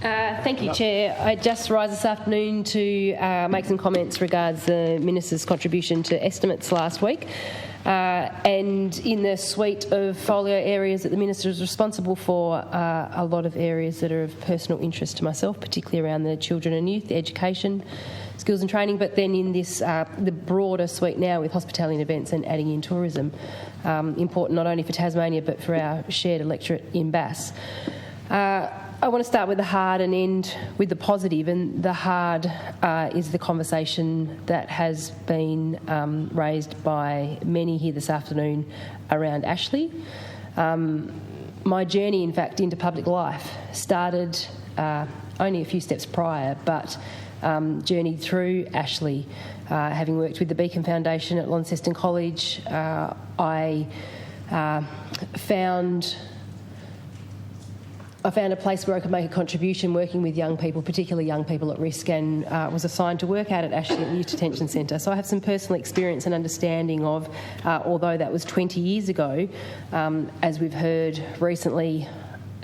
Thank you, Chair. I just rise this afternoon to make some comments regards the Minister's contribution to estimates last week. And in the suite of folio areas that the Minister is responsible for, a lot of areas that are of personal interest to myself, particularly around the children and youth, the education, skills and training, but then in this the broader suite now with hospitality and events and adding in tourism, important not only for Tasmania but for our shared electorate in Bass. I want to start with the hard and end with the positive, and the hard is the conversation that has been raised by many here this afternoon around Ashley. My journey, in fact, into public life started only a few steps prior, but journeyed through Ashley. Having worked with the Beacon Foundation at Launceston College, I found a place where I could make a contribution working with young people, particularly young people at risk, and was assigned to work out at Ashley at the Youth Detention Centre. So I have some personal experience and understanding of, although that was 20 years ago, as we've heard recently,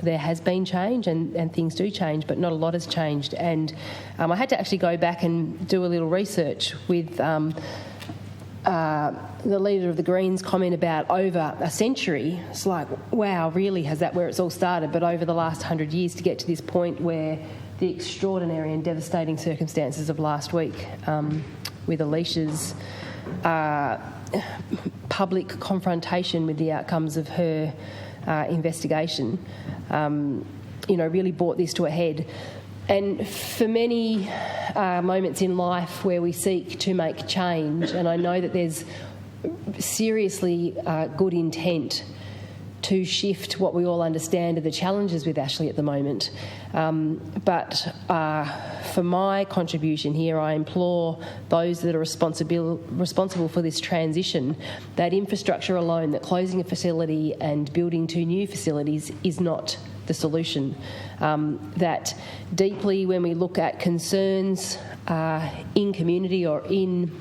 there has been change and things do change, but not a lot has changed. And I had to actually go back and do a little research with the leader of the Greens comment about over a century. It's like, wow, really, has that where it's all started? But over the last 100 years to get to this point where the extraordinary and devastating circumstances of last week with Alicia's public confrontation with the outcomes of her investigation, really brought this to a head. And for many moments in life where we seek to make change, and I know that there's seriously good intent to shift what we all understand are the challenges with Ashley at the moment. But for my contribution here, I implore those that are responsible for this transition that infrastructure alone, that closing a facility and building 2 new facilities is not the solution. That deeply when we look at concerns in community or in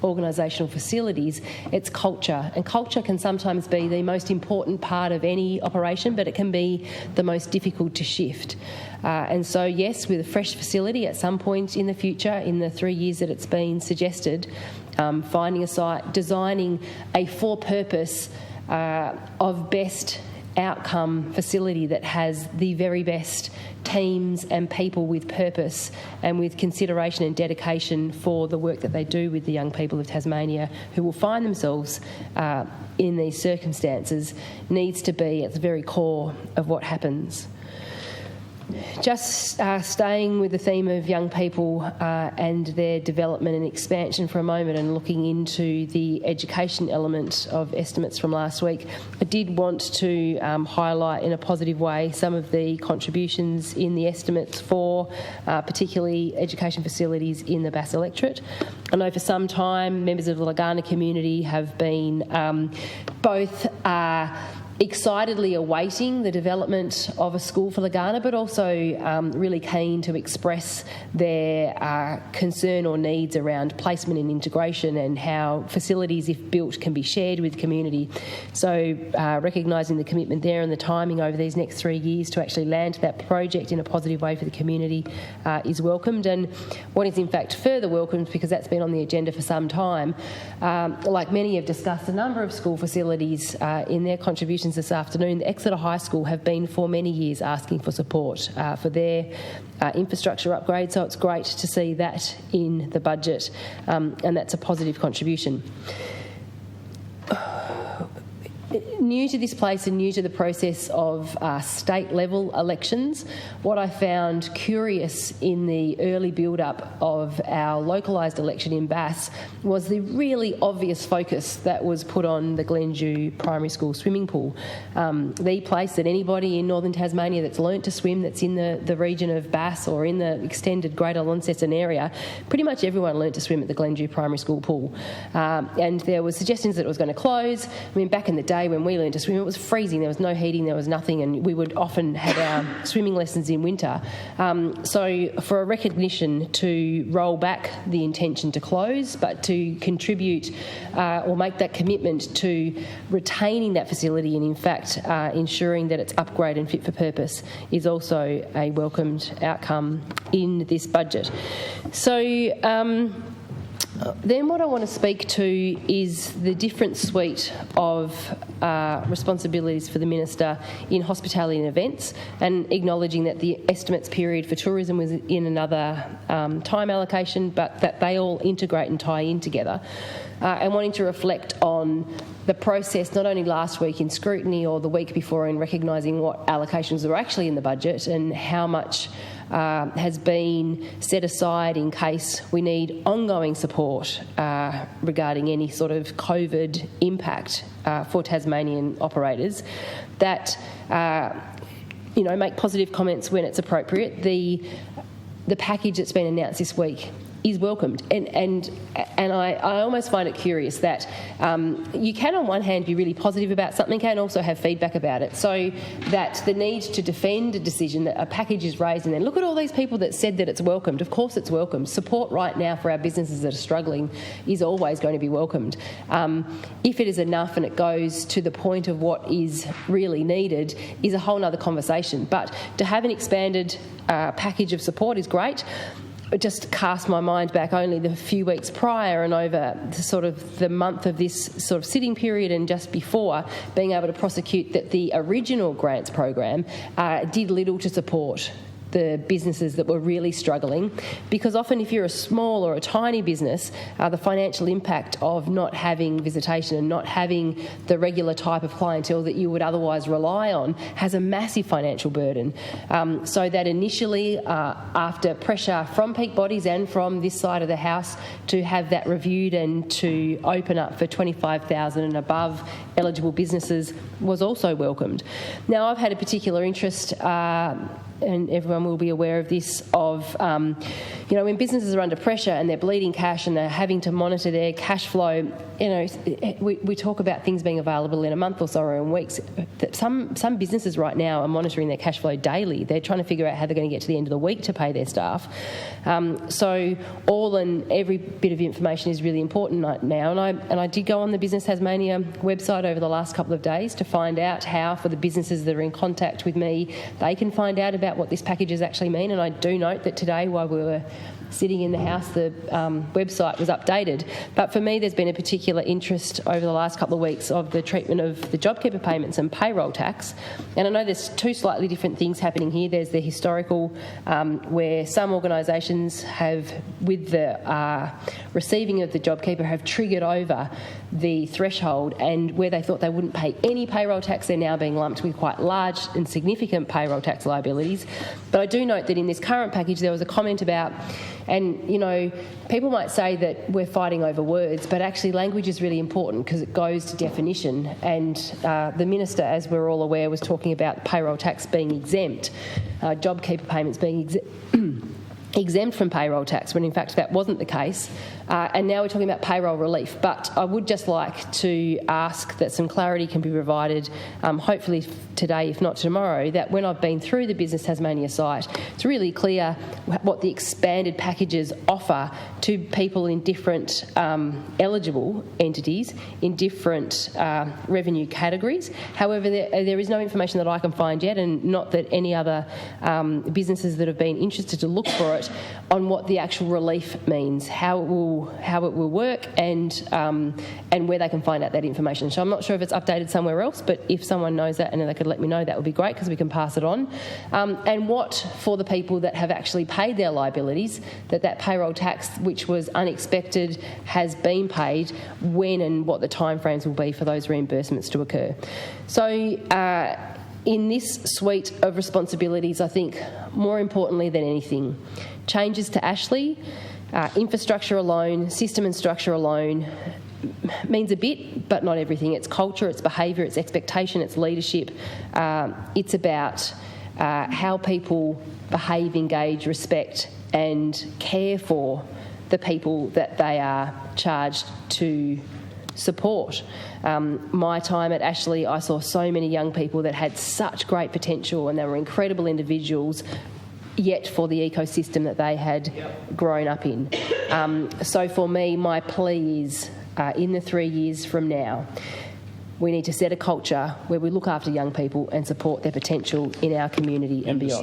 organisational facilities, it's culture. And culture can sometimes be the most important part of any operation, but it can be the most difficult to shift. And so, yes, with a fresh facility at some point in the future, in the 3 years that it's been suggested, finding a site, designing a for-purpose of best outcome facility that has the very best teams and people with purpose and with consideration and dedication for the work that they do with the young people of Tasmania who will find themselves in these circumstances needs to be at the very core of what happens. Just staying with the theme of young people and their development and expansion for a moment and looking into the education element of estimates from last week, I did want to highlight in a positive way some of the contributions in the estimates for particularly education facilities in the Bass electorate. I know for some time members of the Lagana community have been both excitedly awaiting the development of a school for Lagana, but also really keen to express their concern or needs around placement and integration and how facilities, if built, can be shared with community. So recognising the commitment there and the timing over these next 3 years to actually land that project in a positive way for the community is welcomed. And what is in fact further welcomed, because that's been on the agenda for some time, like many have discussed, a number of school facilities in their contributions this afternoon, the Exeter High School have been for many years asking for support for their infrastructure upgrade, so it's great to see that in the budget, and that's a positive contribution. New to this place and new to the process of state-level elections, what I found curious in the early build-up of our localised election in Bass was the really obvious focus that was put on the Glendew Primary School swimming pool. The place that anybody in northern Tasmania that's learnt to swim, that's in the region of Bass or in the extended Greater Launceston area, pretty much everyone learnt to swim at the Glendew Primary School pool. And there were suggestions that it was going to close. I mean, back in the day when we learned to swim. It was freezing, there was no heating, there was nothing, and we would often have our swimming lessons in winter. So for a recognition to roll back the intention to close, but to contribute or make that commitment to retaining that facility and in fact ensuring that it's upgraded and fit for purpose is also a welcomed outcome in this budget. So then what I want to speak to is the different suite of responsibilities for the Minister in hospitality and events, and acknowledging that the estimates period for tourism was in another time allocation, but that they all integrate and tie in together. And wanting to reflect on the process not only last week in scrutiny or the week before in recognising what allocations were actually in the budget and how much has been set aside in case we need ongoing support regarding any sort of COVID impact for Tasmanian operators, that make positive comments when it's appropriate. The package that's been announced this week is welcomed, and I almost find it curious that you can on one hand be really positive about something and also have feedback about it, so that the need to defend a decision that a package is raised and then look at all these people that said that it's welcomed. Of course it's welcomed. Support right now for our businesses that are struggling is always going to be welcomed. If it is enough and it goes to the point of what is really needed is a whole other conversation, but to have an expanded package of support is great. Just cast my mind back only the few weeks prior and over the month of this sort of sitting period and just before, being able to prosecute that the original grants program did little to support the businesses that were really struggling, because often if you're a small or a tiny business, the financial impact of not having visitation and not having the regular type of clientele that you would otherwise rely on has a massive financial burden. So that initially, after pressure from peak bodies and from this side of the House to have that reviewed and to open up for 25,000 and above eligible businesses was also welcomed. Now, I've had a particular interest and everyone will be aware of this, of, when businesses are under pressure and they're bleeding cash and they're having to monitor their cash flow, we talk about things being available in a month or so or in weeks. Some businesses right now are monitoring their cash flow daily. They're trying to figure out how they're going to get to the end of the week to pay their staff. So all and every bit of information is really important right now. And I did go on the Business Tasmania website over the last couple of days to find out how, for the businesses that are in contact with me, they can find out about what this packages actually mean. And I do note that today, while we were sitting in the House, the website was updated. But for me, there's been a particular interest over the last couple of weeks of the treatment of the JobKeeper payments and payroll tax. And I know there's two slightly different things happening here. There's the historical, where some organisations have, with the receiving of the JobKeeper, have triggered over the threshold, and where they thought they wouldn't pay any payroll tax, they're now being lumped with quite large and significant payroll tax liabilities. But I do note that in this current package there was a comment about, and people might say that we're fighting over words, but actually language is really important because it goes to definition. And the Minister, as we're all aware, was talking about payroll tax being exempt, JobKeeper payments being exempt from payroll tax, when in fact that wasn't the case. And now we're talking about payroll relief. But I would just like to ask that some clarity can be provided, hopefully today, if not tomorrow, that when I've been through the Business Tasmania site, it's really clear what the expanded packages offer to people in different eligible entities in different revenue categories. However, there is no information that I can find yet, and not that any other businesses that have been interested to look for it, on what the actual relief means, how it will work, and where they can find out that information. So I'm not sure if it's updated somewhere else, but if someone knows that and they could let me know, that would be great, because we can pass it on. And what, for the people that have actually paid their liabilities, that payroll tax, which was unexpected, has been paid, when and what the timeframes will be for those reimbursements to occur. So in this suite of responsibilities, I think more importantly than anything, changes to Ashley, infrastructure alone, system and structure alone, means a bit, but not everything. It's culture, it's behaviour, it's expectation, it's leadership. It's about how people behave, engage, respect and care for the people that they are charged to support. My time at Ashley, I saw so many young people that had such great potential and they were incredible individuals, yet for the ecosystem that they had grown up in. So for me, my plea is, in the 3 years from now, we need to set a culture where we look after young people and support their potential in our community and beyond.